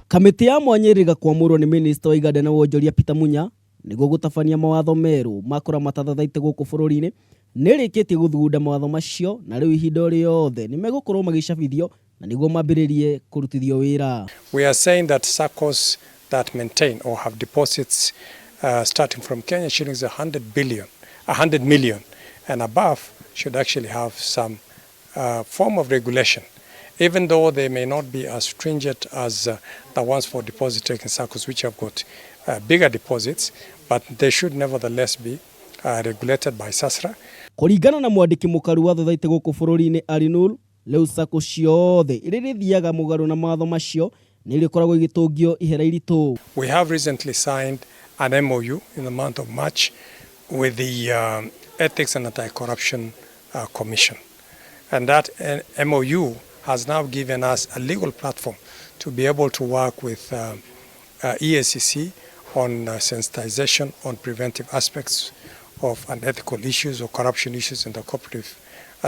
Kamiti ya mwanyiriga kwamurwo ni Minister wa Iganda na Wonjoria Peter Munya niguo gutabania mawatho meru ma kuramata thathaitĩ gũkũ bũrũri-inĩ nĩrĩkĩtie gũthugunda mawatho macio na rĩu ihinda rĩothe nĩmegũkorwo magĩcabithio na niguo mambĩrĩrie kũrutithio wĩra. We are saying that SACCOs that maintain or have deposits starting from Kenya shillings 100 million and above should actually have some form of regulation, even though they may not be as stringent as the ones for deposit-taking SACCOs, which have got bigger deposits, but they should nevertheless be regulated by SASRA. Kũringana na mwandĩki mũkaru wa thathaitĩ gũkũ bũrũri-inĩ Arinul, rĩu SACCO ciothe iria ithiaga mũgarũ na mawatho macio nĩrĩkoragwo igĩtũngio ihera iritũ. We have recently signed an MOU in the month of March with the Ethics and Anti-Corruption Commission, and that MOU has now given us a legal platform to be able to work with EACC on sensitization on preventive aspects of unethical issues or corruption issues in the cooperative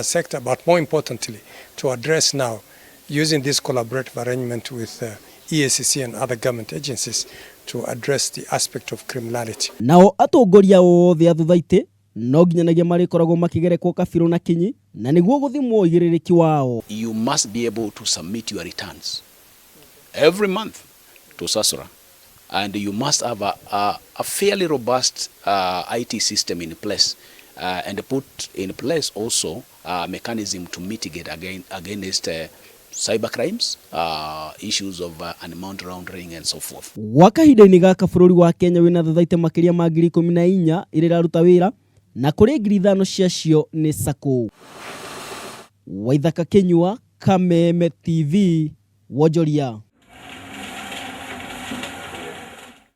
sector, but more importantly, to address now, using this collaborative arrangement with EACC and other government agencies, to address the aspect of criminality. Nao atongoria othe a thathaitĩ no nginyanagia marĩkoragwo makĩgerekwo kabirũ na kinyi na nĩguo gũthimwo igĩrĩrĩki wao. You must be able to submit your returns every month to SASRA, and you must have a fairly robust IT system in place and put in place also a mechanism to mitigate against cyber crimes, issues of money laundering and so forth. Wakahinda-inĩ gaka bũrũri wa Kenya wĩna thathaitĩ makĩria ma 14,000 iria iraruta wĩra na kũrĩ 5,000 ciacio nĩ SACCO. Waithaka Kenyua, Kameme TV, Wonjoria.